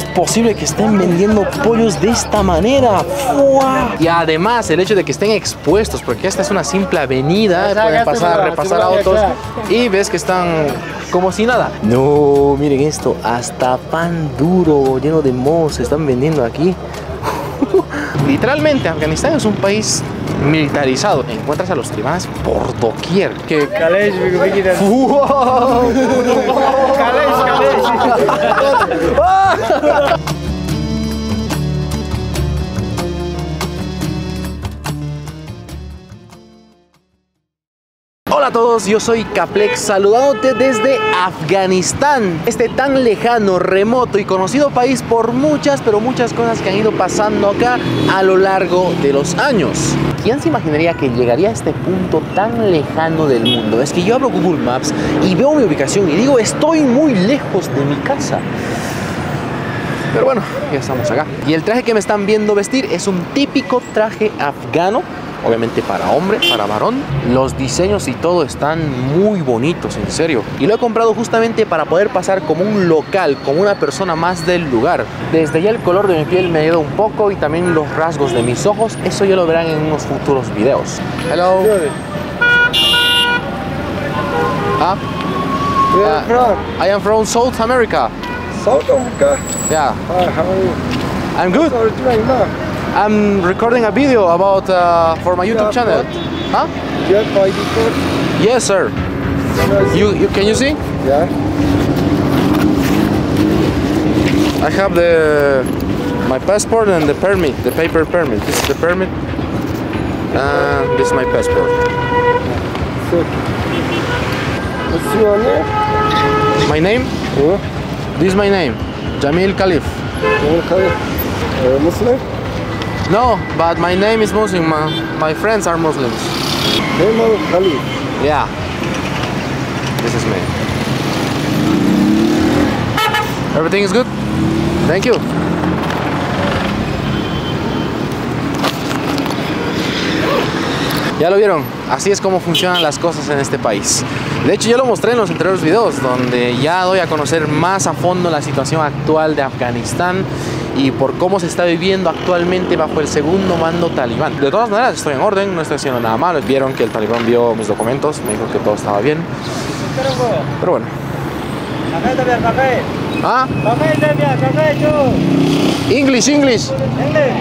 es posible que estén vendiendo pollos de esta manera? ¡Fua! Y además el hecho de que estén expuestos, porque esta es una simple avenida, pueden pasar, repasar autos y ves que están como si nada. No, miren esto, hasta pan duro lleno de mohos se están vendiendo aquí. Literalmente Afganistán es un país militarizado. Encuentras a los talibanes por doquier. Que... ¡Wow! Hola a todos, yo soy Caplex saludándote desde Afganistán, este tan lejano, remoto y conocido país por muchas, pero muchas cosas que han ido pasando acá a lo largo de los años. ¿Quién se imaginaría que llegaría a este punto tan lejano del mundo? Es que yo abro Google Maps y veo mi ubicación y digo, estoy muy lejos de mi casa. Pero bueno, ya estamos acá. Y el traje que me están viendo vestir es un típico traje afgano. Obviamente para hombre, para varón. Los diseños y todo están muy bonitos, en serio. Y lo he comprado justamente para poder pasar como un local, como una persona más del lugar. Desde ya el color de mi piel me ayuda un poco y también los rasgos de mis ojos. Eso ya lo verán en unos futuros videos. Hello. I am from South America. South America? Yeah. Hi, how are you? I'm good. What are you doing now? I'm recording a video about for my YouTube channel. Huh? Do you have ID card? Yes, sir. You can you see? Yeah. I have my passport and the permit, the paper permit. This is the permit. This is my passport. So, what's your name? My name? This is my name, Jamil Khalif. Muslim? No, but my name is Muslim. My friends are Muslims. Jamil Khalif. Yeah. This is me. Everything is good? Thank you. Ya lo vieron, así es como funcionan las cosas en este país. De hecho, yo lo mostré en los anteriores videos, donde ya doy a conocer más a fondo la situación actual de Afganistán y por cómo se está viviendo actualmente bajo el segundo mando talibán. De todas maneras, estoy en orden, no estoy haciendo nada malo. Vieron que el talibán vio mis documentos, me dijo que todo estaba bien. Pero bueno. ¿Ah? English, English.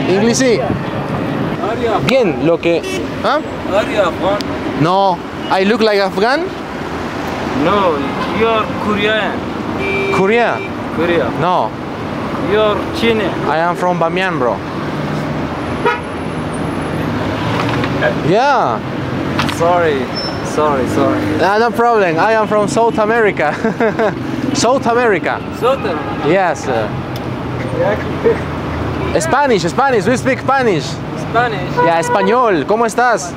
English, sí. Bien, lo que... ¿Ah? No, I look like Afghan? No, you're Korean. Korea? Korea. No, You're China. I am from Bamiyan, bro. Yeah. Sorry. No problem, I am from South America. South America. Southern. Yes. Spanish, we speak Spanish. Spanish. Ya, español, ¿cómo estás?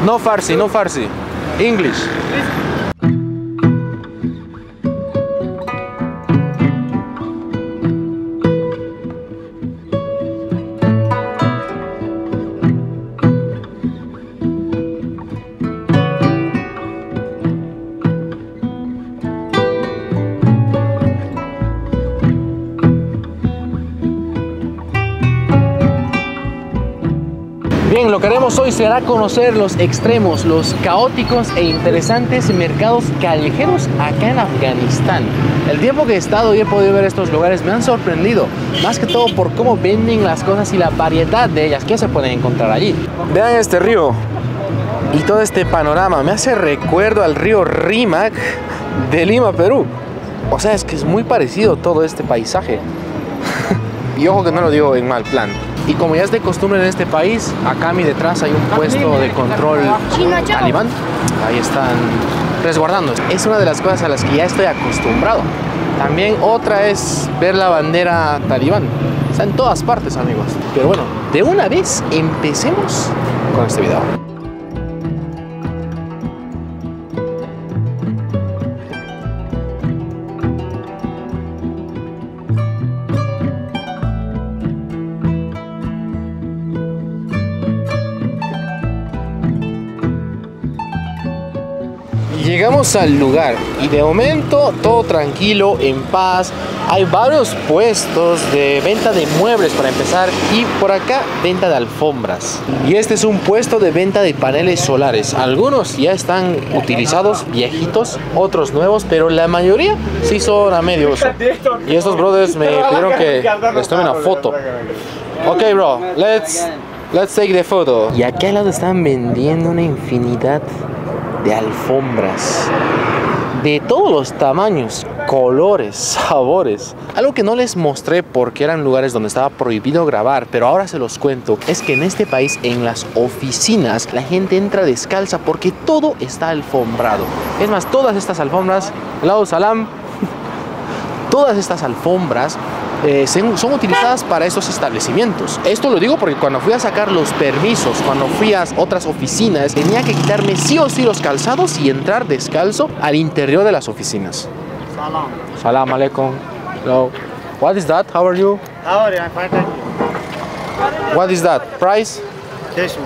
No Farsi, no Farsi. English. Bien, lo que haremos hoy será conocer los extremos, los caóticos e interesantes mercados callejeros acá en Afganistán. El tiempo que he estado y he podido ver estos lugares me han sorprendido, más que todo por cómo venden las cosas y la variedad de ellas que se pueden encontrar allí. Vean este río y todo este panorama, me hace recuerdo al río Rímac de Lima, Perú. O sea, es que es muy parecido todo este paisaje. Y ojo que no lo digo en mal plan. Y como ya es de costumbre en este país, acá a mi detrás hay un puesto de control talibán. Ahí están resguardando. Es una de las cosas a las que ya estoy acostumbrado. También otra es ver la bandera talibán. Está en todas partes, amigos. Pero bueno, de una vez empecemos con este video. Llegamos al lugar y de momento todo tranquilo, en paz. Hay varios puestos de venta de muebles para empezar y por acá venta de alfombras. Y este es un puesto de venta de paneles solares. Algunos ya están utilizados, viejitos, otros nuevos, pero la mayoría sí son a medio uso. Y estos brothers me pidieron que les tome una foto. Ok, bro, let's take the photo. Y aquí al lado están vendiendo una infinidad de alfombras de todos los tamaños, colores, sabores. Algo que no les mostré porque eran lugares donde estaba prohibido grabar, pero ahora se los cuento, es que en este país, en las oficinas, la gente entra descalza porque todo está alfombrado. Es más, todas estas alfombras, hello, salam, todas estas alfombras son utilizadas para estos establecimientos. Esto lo digo porque cuando fui a sacar los permisos, cuando fui a otras oficinas, tenía que quitarme sí o sí los calzados y entrar descalzo al interior de las oficinas. Salam. Salam alaikum. Hello. What is that? How are you? How are you? I'm fine, thank you. What is that? Price? Kishmish.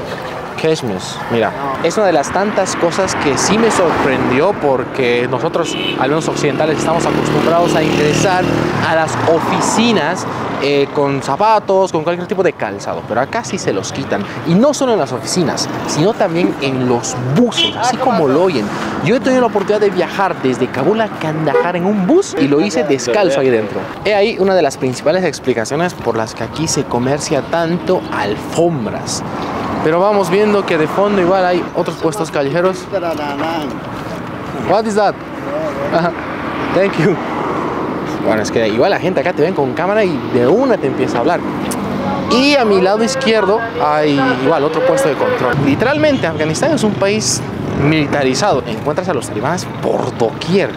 Kashmish. Mira, es una de las tantas cosas que sí me sorprendió porque nosotros, al menos occidentales, estamos acostumbrados a ingresar a las oficinas con zapatos, con cualquier tipo de calzado, pero acá sí se los quitan. Y no solo en las oficinas, sino también en los buses, así como lo oyen. Yo he tenido la oportunidad de viajar desde Kabul a Kandahar en un bus y lo hice descalzo ahí dentro. He ahí una de las principales explicaciones por las que aquí se comercia tanto alfombras. Pero vamos viendo que de fondo igual hay otros puestos callejeros. What is that? Thank you. Bueno, es que igual la gente acá te ven con cámara y de una te empieza a hablar. Y a mi lado izquierdo hay igual otro puesto de control. Literalmente Afganistán es un país militarizado. Encuentras a los talibanes por doquier.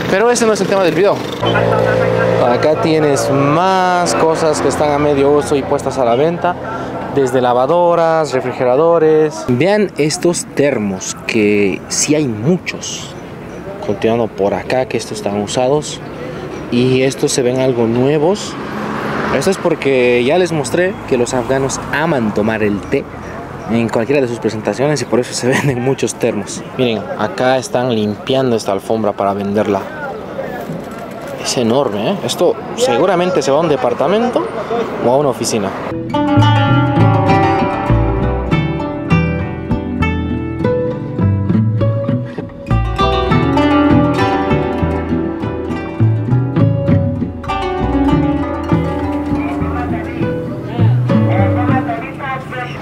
Pero ese no es el tema del video. Acá tienes más cosas que están a medio uso y puestas a la venta. Desde lavadoras, refrigeradores. Vean estos termos, que sí hay muchos. Continuando por acá, que estos están usados. Y estos se ven algo nuevos. Esto es porque ya les mostré que los afganos aman tomar el té en cualquiera de sus presentaciones y por eso se venden muchos termos. Miren, acá están limpiando esta alfombra para venderla. Es enorme, ¿eh? Esto seguramente se va a un departamento o a una oficina.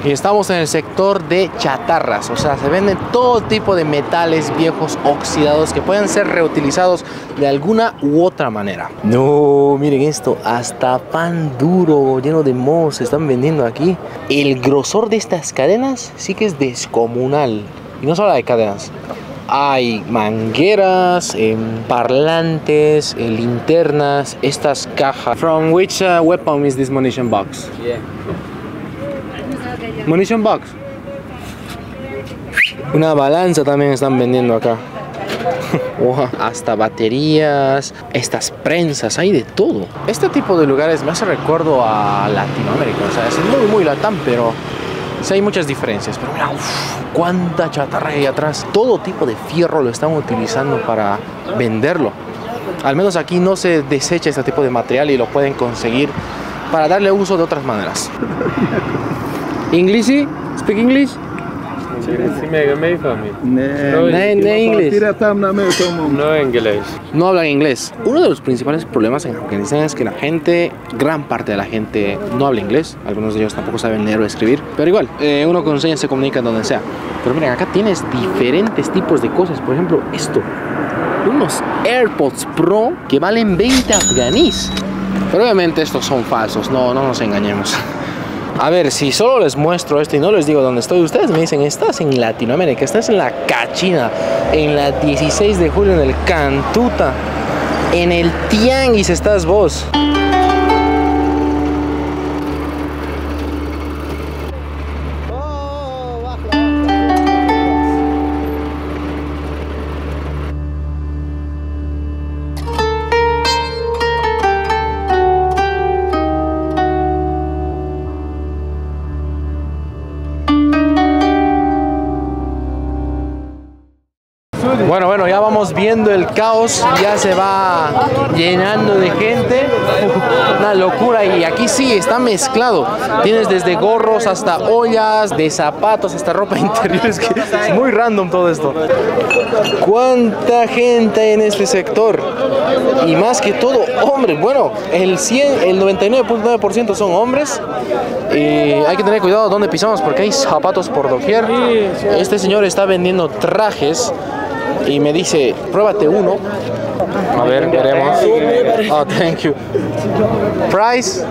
Y estamos en el sector de chatarras, o sea, se venden todo tipo de metales viejos oxidados que pueden ser reutilizados de alguna u otra manera. No, miren esto, hasta pan duro lleno de moho se están vendiendo aquí. El grosor de estas cadenas sí que es descomunal. Y no solo de cadenas. Hay mangueras, parlantes, linternas, estas cajas. From which weapon is this munition box? Yeah. Munition box. Una balanza también están vendiendo acá. Wow, hasta baterías, estas prensas, hay de todo. Este tipo de lugares me hace recuerdo a Latinoamérica. O sea, es muy latam, pero sí hay muchas diferencias. Pero mira, cuánta chatarra hay atrás. Todo tipo de fierro lo están utilizando para venderlo. Al menos aquí no se desecha este tipo de material y lo pueden conseguir para darle uso de otras maneras. English? Speak English? No inglés. No hablan inglés. Uno de los principales problemas en Afganistán es que la gente, gran parte de la gente no habla inglés. Algunos de ellos tampoco saben leer o escribir. Pero igual, uno con señas se comunica donde sea. Pero miren, acá tienes diferentes tipos de cosas. Por ejemplo, esto. Unos AirPods Pro que valen 20 afganís. Pero obviamente estos son falsos. No nos engañemos. A ver, si solo les muestro esto y no les digo dónde estoy, ustedes me dicen, estás en Latinoamérica, estás en la Cachina, en la 16 de julio, en el Cantuta, en el Tianguis estás vos. Bueno, ya vamos viendo el caos, ya se va llenando de gente, una locura. Y aquí sí, está mezclado, tienes desde gorros hasta ollas, de zapatos hasta ropa interior, es que es muy random todo esto. ¿Cuánta gente hay en este sector? Y más que todo, hombres. Bueno, el 99.9% son hombres. Y hay que tener cuidado donde pisamos porque hay zapatos por doquier. Este señor está vendiendo trajes y me dice, pruébate uno. A ver, veremos. Oh, thank you. Price.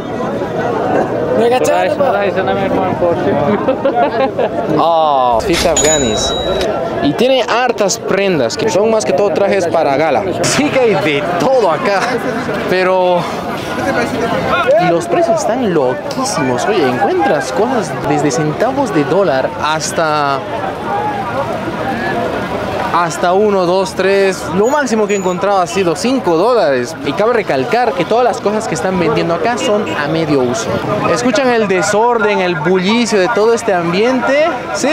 Oh, 50 afganis. Y tiene hartas prendas que son más que todo trajes para gala. Sí que hay de todo acá, pero los precios están loquísimos. Oye, encuentras cosas desde centavos de dólar hasta 1, 2, 3, lo máximo que he encontrado ha sido $5. Y cabe recalcar que todas las cosas que están vendiendo acá son a medio uso. ¿Escuchan el desorden, el bullicio de todo este ambiente? Sí,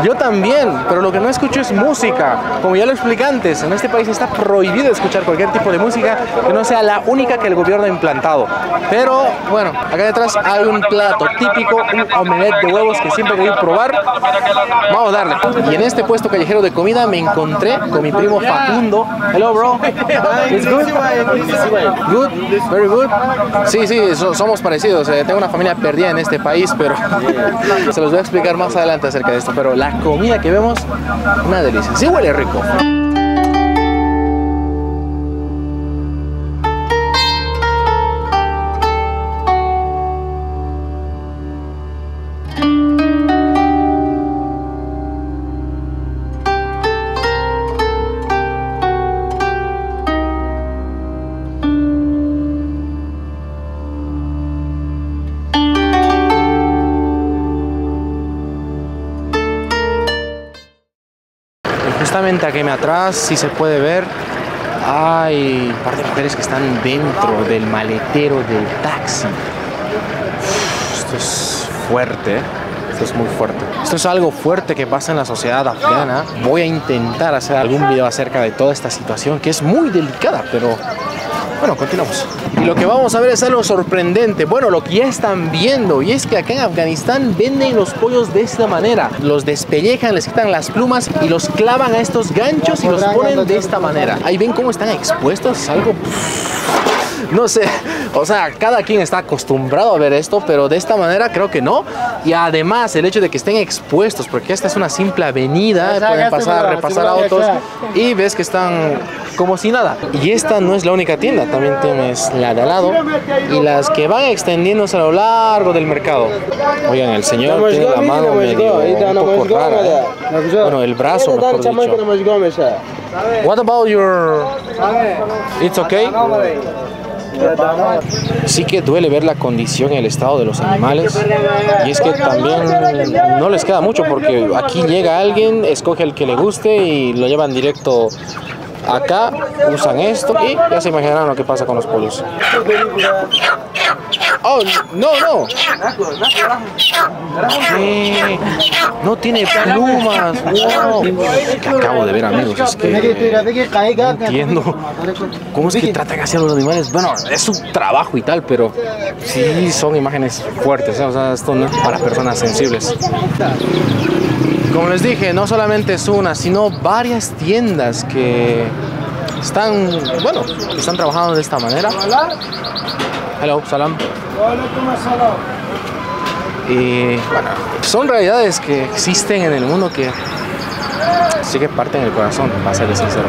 yo también, pero lo que no escucho es música. Como ya lo expliqué antes, en este país está prohibido escuchar cualquier tipo de música que no sea la única que el gobierno ha implantado. Pero bueno, acá detrás hay un plato típico, un omelette de huevos que siempre quería probar. Vamos a darle. Y en este puesto callejero de comida me encontré con mi primo Facundo. Hello, bro. It's good. Good. Very good. Sí, somos parecidos. Tengo una familia perdida en este país, pero se los voy a explicar más adelante acerca de esto. Pero la comida que vemos, una delicia. Sí huele rico. Justamente aquí atrás, si se puede ver, hay un par de mujeres que están dentro del maletero del taxi. Esto es fuerte, esto es muy fuerte. Esto es algo fuerte que pasa en la sociedad afgana. Voy a intentar hacer algún video acerca de toda esta situación que es muy delicada, pero bueno, continuamos. Y lo que vamos a ver es algo sorprendente. Bueno, lo que ya están viendo, y es que acá en Afganistán venden los pollos de esta manera. Los despellejan, les quitan las plumas y los clavan a estos ganchos y los ponen de esta manera. Ahí ven cómo están expuestos, es algo... No sé, o sea, cada quien está acostumbrado a ver esto, pero de esta manera creo que no. Y además el hecho de que estén expuestos, porque esta es una simple avenida, pueden pasar, repasar autos y ves que están como si nada. Y esta no es la única tienda, también tienes la de al lado y las que van extendiéndose a lo largo del mercado. Oigan, el señor tiene la mano medio un poco rara, ¿eh? Bueno, el brazo, mejor dicho. What about your... It's okay? Sí que duele ver la condición y el estado de los animales, y es que también no les queda mucho porque aquí llega alguien, escoge el que le guste y lo llevan directo acá, usan esto y ya se imaginarán lo que pasa con los pollos. Oh, no. No tiene plumas. Wow. Que acabo de ver, amigos, es que no entiendo cómo es que tratan así a los animales. Bueno, es su trabajo y tal, pero sí son imágenes fuertes, ¿eh? O sea, esto no es para personas sensibles. Como les dije, no solamente es una, sino varias tiendas que están trabajando de esta manera. Hello, salam. Y bueno, son realidades que existen en el mundo que sí que parten el corazón, para ser sincero.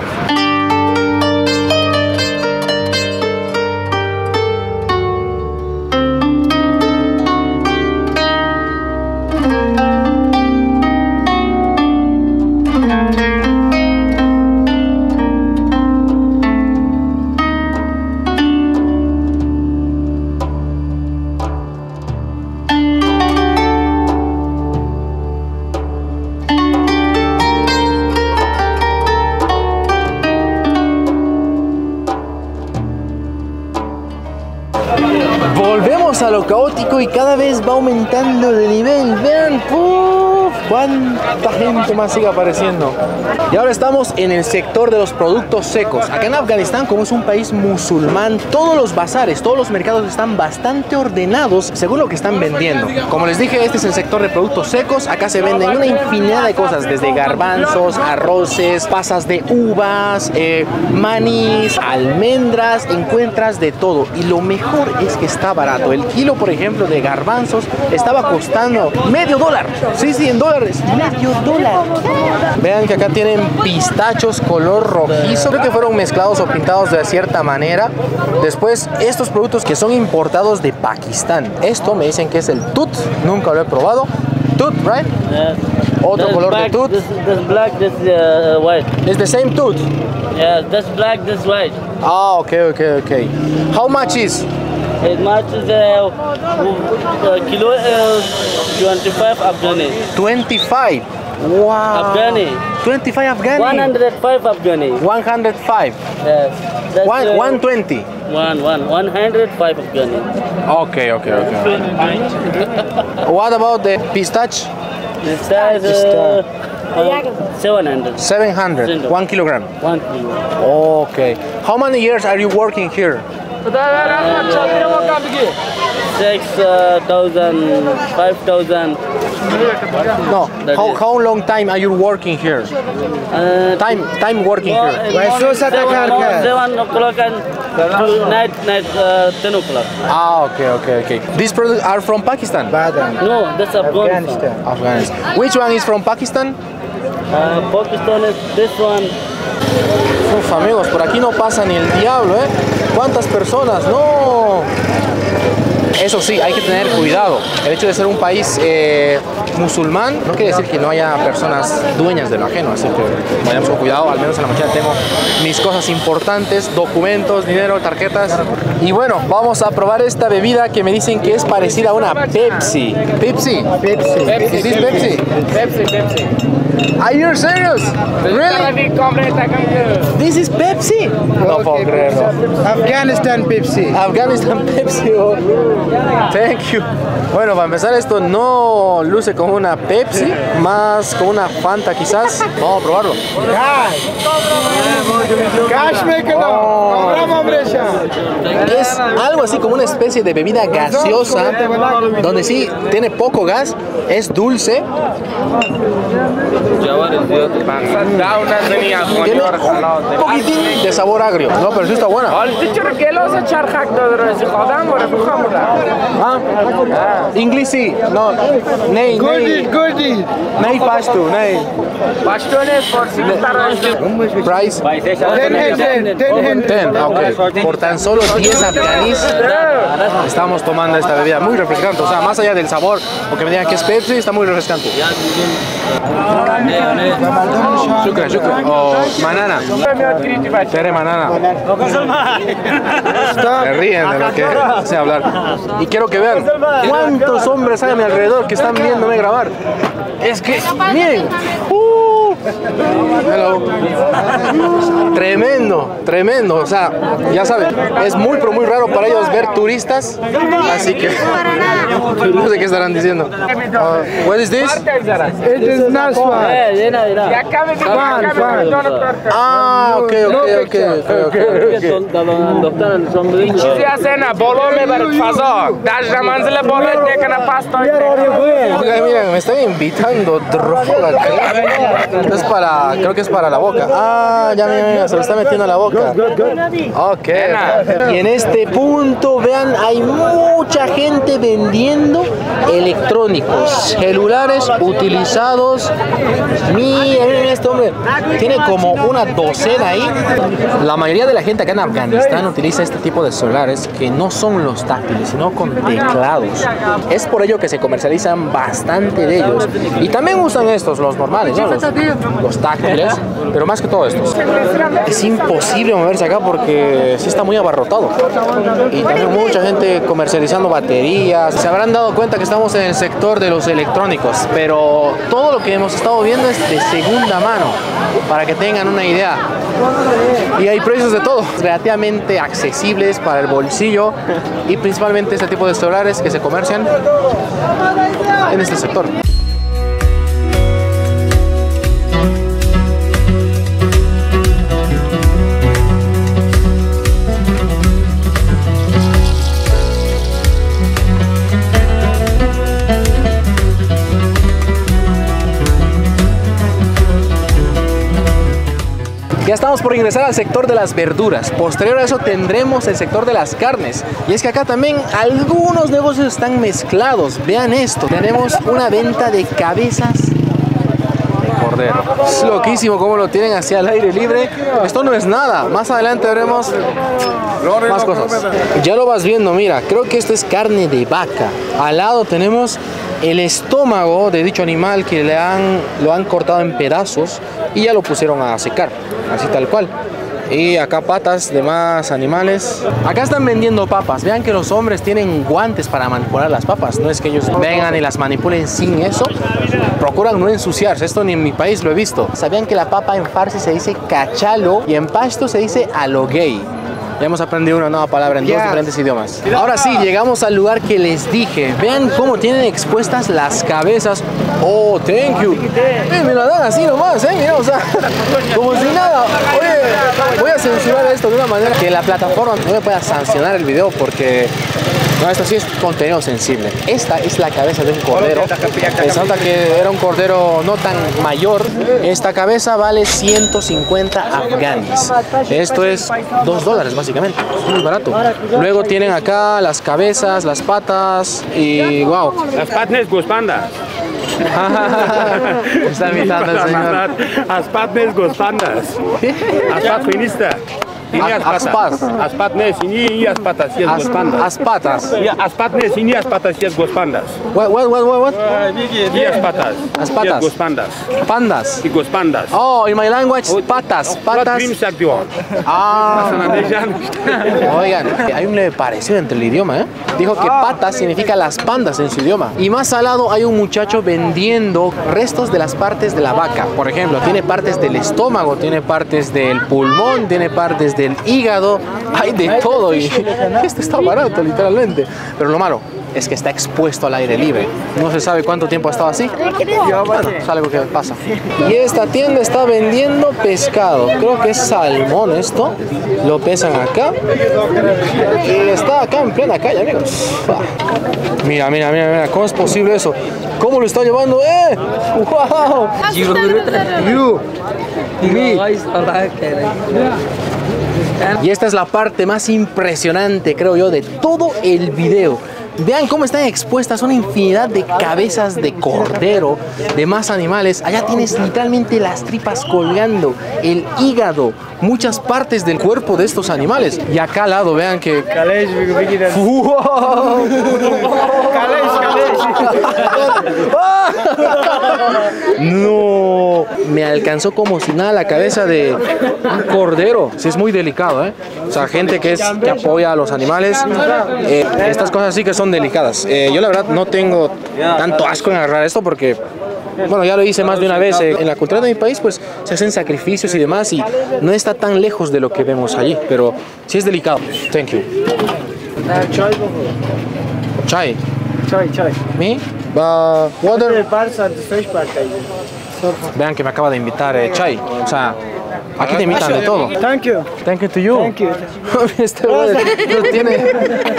Volvemos a lo caótico y cada vez va aumentando de nivel. Vean, ¿Cuánta gente más sigue apareciendo? Y ahora estamos en el sector de los productos secos. Acá en Afganistán, como es un país musulmán, todos los bazares, todos los mercados están bastante ordenados según lo que están vendiendo. Como les dije, este es el sector de productos secos. Acá se venden una infinidad de cosas, desde garbanzos, arroces, pasas de uvas, manís, almendras, encuentras de todo. Y lo mejor es que está barato. El kilo, por ejemplo, de garbanzos estaba costando $medio. Sí, en dólares, $medio. Vean que acá tienen pistachos color rojizo. Creo que fueron mezclados o pintados de cierta manera. Después, estos productos que son importados de Pakistán. Esto me dicen que es el tut. Nunca lo he probado. Tut, right? Yeah. Otro That's color black, de tut. This black, this white. It's the same tut. Yeah, this black, this white. Ah, okay. How much is? It matches kilo 25 Afghani. 25. Wow. Afghani. 25 Afghani. 105 Afghani. 105. Yes. That's, 120. 105 Afghani. Okay. What about the pistachio? This size 700. 700. 1 kilogram. 1 kilo. Okay. How many years are you working here? 6,000, 5,000. No. How long time are you working here? Time working here. 7 o'clock and to night 10 o'clock. Ah, okay. These products are from Pakistan? No, that's Afghanistan. Afghanistan. Which one is from Pakistan? Pakistan is this one. Uf, amigos, por aquí no pasa ni el diablo, ¿eh? ¿Cuántas personas? ¡No! Eso sí, hay que tener cuidado. El hecho de ser un país musulmán no quiere decir que no haya personas dueñas de lo ajeno. Así que vayamos con cuidado. Al menos en la mochila tengo mis cosas importantes, documentos, dinero, tarjetas. Y bueno, vamos a probar esta bebida que me dicen que es parecida a una Pepsi. Pepsi. Is this Pepsi? Pepsi. Are you serious? Really? This is Pepsi? No puedo creerlo. Afghanistan Pepsi. Afghanistan Pepsi. Oh. Thank you. Bueno, para empezar, esto no luce como una Pepsi, más como una Fanta quizás. Vamos a probarlo. Es algo así como una especie de bebida gaseosa, donde sí tiene poco gas, es dulce. Tiene un poquitín de sabor agrio. No, pero sí está buena. Inglesi, no, ney, ney pashto, ney. Price 10, ok. Por tan solo 10 afganíes estamos tomando esta bebida muy refrescante. O sea, más allá del sabor, o que me digan que es Pepsi, está muy refrescante. Shukran. O manana. Tere manana. Se ríen de lo que sé hablar. Y quiero que vean cuántos hombres hay a mi alrededor que están viéndome grabar. Es que, miren. Hello. Tremendo. O sea, ya saben, es muy pero muy raro para ellos ver turistas. Así que no sé qué estarán diciendo. What is this? It is Naswa. Ah, ok. Miren, me están invitando droga. Creo que es para la boca. Ah, ya, se lo está metiendo a la boca. Ok. Y en este punto, vean, hay mucha gente vendiendo electrónicos, celulares utilizados. Miren este hombre, tiene como una docena ahí. La mayoría de la gente acá en Afganistán utiliza este tipo de celulares que no son los táctiles, sino con teclados. Es por ello que se comercializan bastante de ellos. Y también usan estos, los normales, ¿no? Los táctiles, pero más que todo estos. Es imposible moverse acá porque sí está muy abarrotado. Y también mucha gente comercializando baterías. Se habrán dado cuenta que estamos en el sector de los electrónicos, pero todo lo que hemos estado viendo es de segunda mano, para que tengan una idea. Y hay precios de todo, relativamente accesibles para el bolsillo, y principalmente este tipo de celulares que se comercian en este sector. Ya estamos por ingresar al sector de las verduras. Posterior a eso tendremos el sector de las carnes. Y es que acá también algunos negocios están mezclados. Vean esto. Tenemos una venta de cabezas de cordero. Es loquísimo cómo lo tienen así al aire libre. Esto no es nada. Más adelante veremos más cosas. Ya lo vas viendo, mira. Creo que esto es carne de vaca. Al lado tenemos el estómago de dicho animal que lo han cortado en pedazos y ya lo pusieron a secar, así tal cual. Y acá patas de más animales. Acá están vendiendo papas. Vean que los hombres tienen guantes para manipular las papas. No es que ellos vengan y las manipulen sin eso. Procuran no ensuciarse. Esto ni en mi país lo he visto. ¿Sabían que la papa en farsi se dice cachalo y en pashto se dice alogay? Ya hemos aprendido una nueva palabra en dos diferentes idiomas. Ahora sí, llegamos al lugar que les dije. Vean cómo tienen expuestas las cabezas. Oh, thank you. Me la dan así nomás, mira, o sea, como si nada. Oye, voy a censurar esto de una manera que la plataforma no me pueda sancionar el video porque... No, esto sí es contenido sensible. Esta es la cabeza de un cordero. Pensando que era un cordero no tan mayor. Esta cabeza vale 150 afganis. Esto es $2 básicamente. Es muy barato. Luego tienen acá las cabezas, las patas y wow. Las patas guspandas. Está imitando el señor. As patas guspandas. As patas finista. Aspas. Aspatnes ini aspatas yes guspandas. Aspatas. Ya aspatnes ini aspatas yes guspandas. What? Yes patas. Aspatas. Yes guspandas. Pandas. Y guspandas. Oh, in my language, patas. Patas. Ah. Oigan, hay un leve parecido entre el idioma, ¿eh? Dijo que patas significa las pandas en su idioma. Y más al lado hay un muchacho vendiendo restos de las partes de la vaca. Por ejemplo, tiene partes del estómago, tiene partes del pulmón, tiene partes del hígado. Hay de todo y esto está barato, literalmente. Pero lo malo es que está expuesto al aire libre. No se sabe cuánto tiempo ha estado así. Bueno, es algo que pasa. Y esta tienda está vendiendo pescado. Creo que es salmón esto. Lo pesan acá. Y está acá en plena calle, amigos. Mira, mira, mira, mira. ¿Cómo es posible eso? ¿Cómo lo está llevando? ¡Wow! Y esta es la parte más impresionante, creo yo, de todo el video. Vean cómo están expuestas una infinidad de cabezas de cordero, de más animales. Allá tienes literalmente las tripas colgando, el hígado, muchas partes del cuerpo de estos animales. Y acá al lado, vean que... ¡Wow! No, me alcanzó como si nada la cabeza de un cordero. Sí, es muy delicado, ¿eh? O sea, gente que apoya a los animales, estas cosas sí que son delicadas. Yo la verdad no tengo tanto asco en agarrar esto porque, bueno, ya lo hice más de una vez. En la cultura de mi país pues se hacen sacrificios y demás y no está tan lejos de lo que vemos allí, pero sí es delicado. Thank you. Chai. Chai. Me? Water. Vean que me acaba de invitar Chai. O sea, aquí te invitan de todo. Thank you. Thank you to you. Thank you. Este brother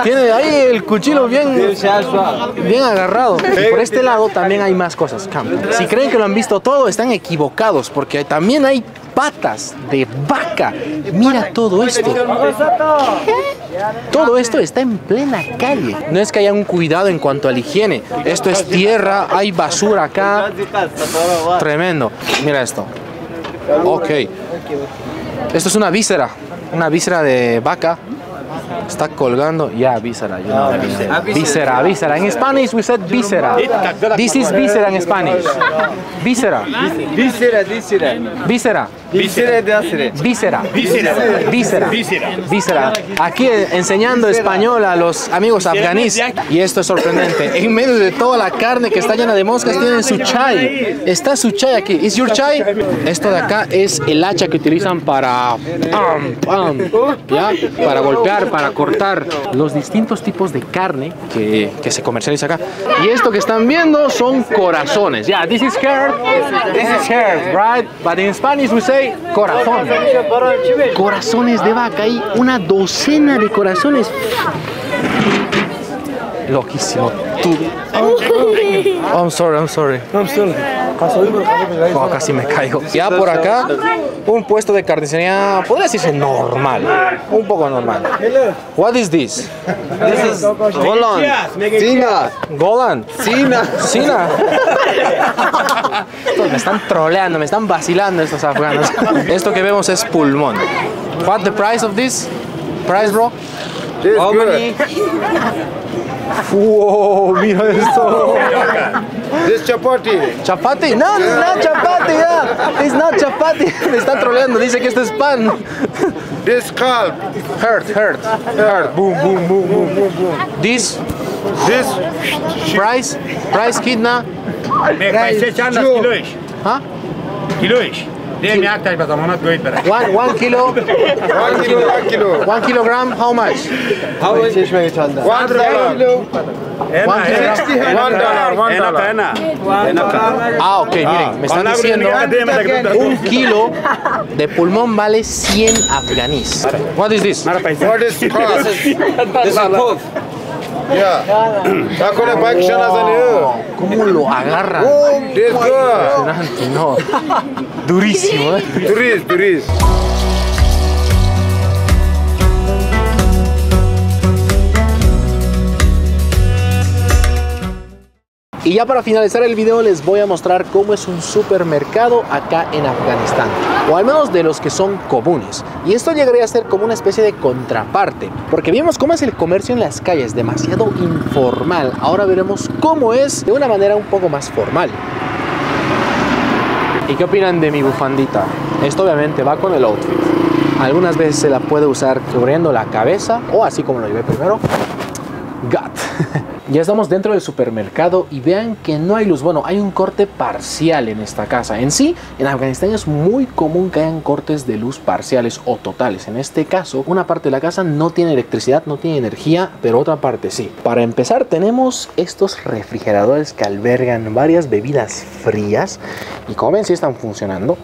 tiene ahí el cuchillo bien agarrado. Y por este lado también hay más cosas. Si creen que lo han visto todo, están equivocados porque también hay patas de vaca. Mira todo esto. Todo esto está en plena calle. No es que haya un cuidado en cuanto a la higiene. Esto es tierra, hay basura acá. Tremendo. Mira esto. Ok. Esto es una víscera de vaca. Está colgando. víscera. Víscera. En Spanish we said víscera. This is víscera en Spanish. Víscera. Víscera. Aquí enseñando español a los amigos afganíes. Y esto es sorprendente. En medio de toda la carne que está llena de moscas tienen su chai. Está su chai aquí. ¿Is your chai? Esto de acá es el hacha que utilizan para para golpear, para cortar los distintos tipos de carne que se comercializa acá. Y esto que están viendo son corazones. This is hair, right? But in Spanish we say corazón. Corazones de vaca, hay una docena de corazones. Loquísimo. Oh, I'm sorry. Oh, casi me caigo. Ya por acá, un puesto de carnicería, podría decirse normal. Un poco normal. What is this? This is Golan. Sina. Golan. Sina. Me están troleando, me están vacilando estos afganos. Esto que vemos es pulmón. What the price of this? Price, bro? How many? Wow, mira esto. This chapati. Chapati? No, not chapati, yeah. It's not chapati. Me está troleando, dice que esto es pan. This calf. Hurt. Boom. This price kidna. Huh? One kilo. 1 kilogram, how much? $1. Ah, ok, miren, me están diciendo 1 kilo de pulmón vale 100 afganís. What is this? What is calf? This is pork. Yeah. ¿Cómo lo agarran? This good. Impresionante, no. Durísimo, Tourist. Y ya para finalizar el video les voy a mostrar cómo es un supermercado acá en Afganistán, o al menos de los que son comunes. Y esto llegaría a ser como una especie de contraparte, porque vimos cómo es el comercio en las calles, demasiado informal. Ahora veremos cómo es de una manera un poco más formal. ¿Y qué opinan de mi bufandita? Esto obviamente va con el outfit. Algunas veces se la puede usar cubriendo la cabeza, o así como lo llevé primero. Ya estamos dentro del supermercado y vean que no hay luz. Bueno, hay un corte parcial en esta casa. En sí, en Afganistán es muy común que hayan cortes de luz parciales o totales. En este caso, una parte de la casa no tiene electricidad, no tiene energía, pero otra parte sí. Para empezar, tenemos estos refrigeradores que albergan varias bebidas frías. Y como ven, sí están funcionando.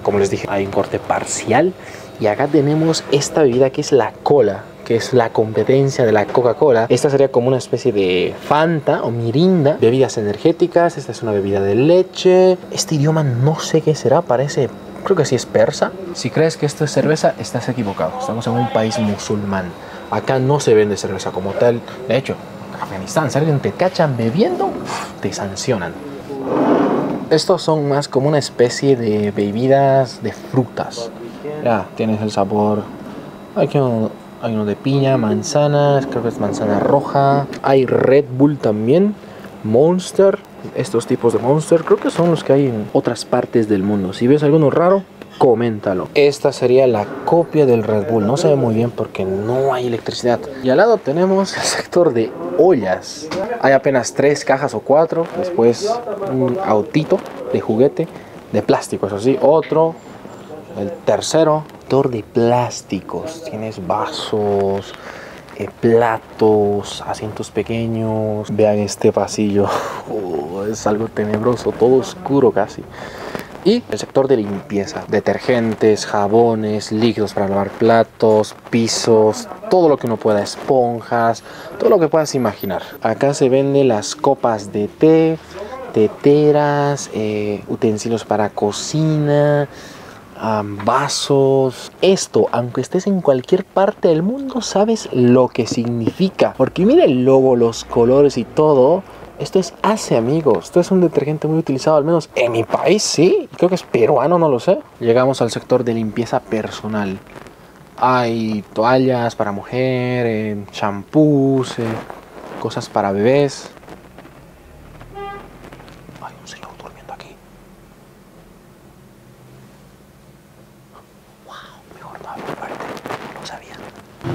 Como les dije, hay un corte parcial. Y acá tenemos esta bebida que es la cola, que es la competencia de la Coca-Cola. Esta sería como una especie de Fanta o Mirinda. Bebidas energéticas, esta es una bebida de leche. Este idioma no sé qué será, parece, creo que sí es persa. Si crees que esto es cerveza, estás equivocado. Estamos en un país musulmán. Acá no se vende cerveza como tal. De hecho, en Afganistán, si alguien te cachan bebiendo, te sancionan. Estos son más como una especie de bebidas de frutas. Ya, tienes el sabor. Aquí hay uno de piña, manzanas, creo que es manzana roja. Hay Red Bull también, Monster. Estos tipos de Monster creo que son los que hay en otras partes del mundo. Si ves alguno raro, coméntalo. Esta sería la copia del Red Bull. No se ve muy bien porque no hay electricidad. Y al lado tenemos el sector de ollas. Hay apenas 3 cajas o 4. Después un autito de juguete, de plástico, eso sí. Otro. El tercero, sector de plásticos. Tienes vasos, platos, asientos pequeños. Vean este pasillo. Es algo tenebroso, todo oscuro casi. Y el sector de limpieza. Detergentes, jabones, líquidos para lavar platos, pisos, todo lo que uno pueda, esponjas, todo lo que puedas imaginar. Acá se venden las copas de té, teteras, utensilios para cocina, vasos. Esto, aunque estés en cualquier parte del mundo, sabes lo que significa, porque mira el logo, los colores y todo. Esto es Ace, amigos. Esto es un detergente muy utilizado, al menos en mi país, sí. Creo que es peruano, no lo sé. Llegamos al sector de limpieza personal. Hay toallas para mujer, shampoos, cosas para bebés. Hay un señor durmiendo aquí. No sabía.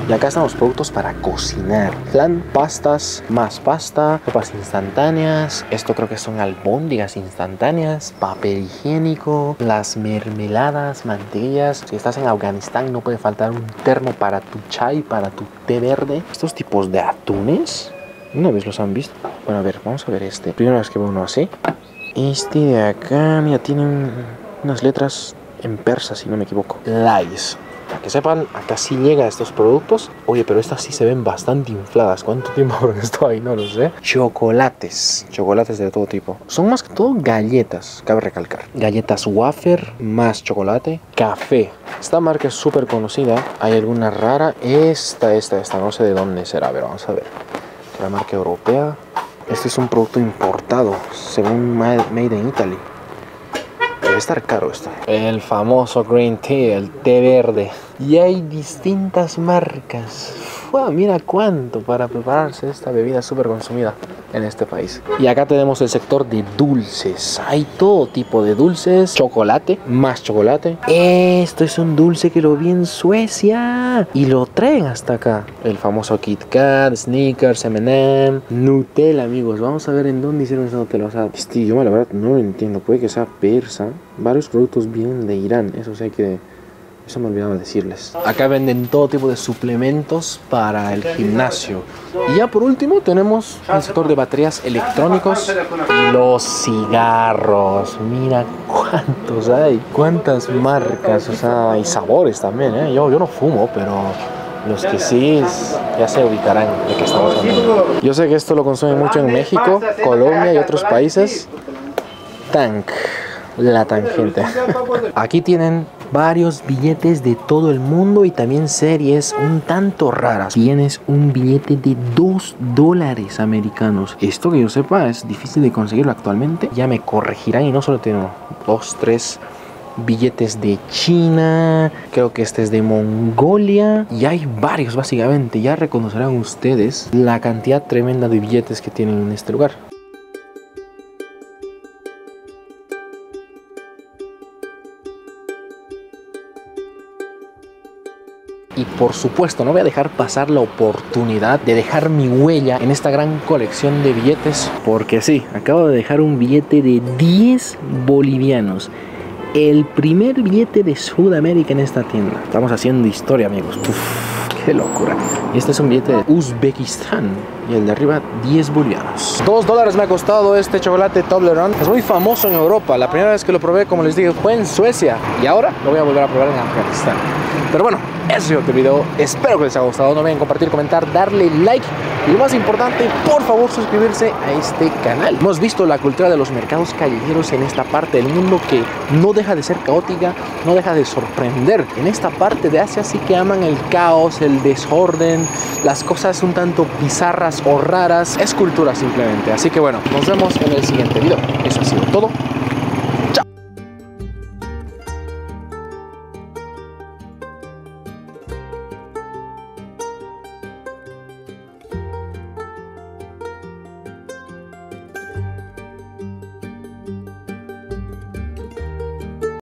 Y acá están los productos para cocinar. Flan, pastas, más pasta, sopas instantáneas. Esto creo que son albóndigas instantáneas, papel higiénico, las mermeladas, mantequillas. Si estás en Afganistán no puede faltar un termo para tu chai, para tu té verde. Estos tipos de atunes, ¿una vez los han visto? Bueno, a ver, vamos a ver este. Primera vez que veo uno así. Este de acá, mira, tiene unas letras en persa, si no me equivoco. Lies. Para que sepan, acá sí llega estos productos. Oye, pero estas sí se ven bastante infladas. ¿Cuánto tiempo habrán estado ahí? No lo sé. Chocolates. Chocolates de todo tipo. Son más que todo galletas, cabe recalcar. Galletas wafer, más chocolate. Café. Esta marca es súper conocida. ¿Hay alguna rara? Esta. No sé de dónde será. A ver, vamos a ver. La marca europea. Este es un producto importado, según Made in Italy. Debe estar caro esto. El famoso green tea, el té verde. Y hay distintas marcas. ¡Fua! Mira cuánto para prepararse esta bebida súper consumida en este país. Y acá tenemos el sector de dulces. Hay todo tipo de dulces. Chocolate, más chocolate. Esto es un dulce que lo vi en Suecia y lo traen hasta acá. El famoso Kit Kat, Snickers, M&M, Nutella, amigos. Vamos a ver en dónde hicieron esa Nutella. O sea, este idioma la verdad no lo entiendo. Puede que sea persa. Varios productos vienen de Irán. Eso sí hay que... Eso me olvidaba decirles. Acá venden todo tipo de suplementos para el gimnasio. Y ya por último tenemos el sector de baterías electrónicos y los cigarros. Mira cuántos hay, cuántas marcas, o sea, y sabores también, ¿eh? Yo no fumo, pero los que sí ya se ubicarán de qué estamos hablando. Yo sé que esto lo consumen mucho en México, Colombia y otros países. Tank, la tangente. Aquí tienen varios billetes de todo el mundo y también series un tanto raras. Tienes un billete de $2 americanos. Esto que yo sepa es difícil de conseguirlo actualmente. Ya me corregirán y no solo tengo 2, 3 billetes de China. Creo que este es de Mongolia. Y hay varios básicamente. Ya reconocerán ustedes la cantidad tremenda de billetes que tienen en este lugar. Y por supuesto no voy a dejar pasar la oportunidad de dejar mi huella en esta gran colección de billetes. Porque sí, acabo de dejar un billete de 10 bolivianos. El primer billete de Sudamérica en esta tienda. Estamos haciendo historia, amigos. Uf, qué locura. Y este es un billete de Uzbekistán. Y el de arriba, 10 bolivianos. $2 me ha costado este chocolate Toblerone. Es muy famoso en Europa. La primera vez que lo probé, como les dije, fue en Suecia. Y ahora lo voy a volver a probar en Afganistán. Pero bueno, eso es otro video. Espero que les haya gustado. No olviden compartir, comentar, darle like. Y lo más importante, por favor, suscribirse a este canal. Hemos visto la cultura de los mercados callejeros en esta parte del mundo que no deja de ser caótica, no deja de sorprender. En esta parte de Asia sí que aman el caos, el desorden, las cosas un tanto bizarras o raras. Es cultura simplemente. Así que bueno, nos vemos en el siguiente video. Eso ha sido todo.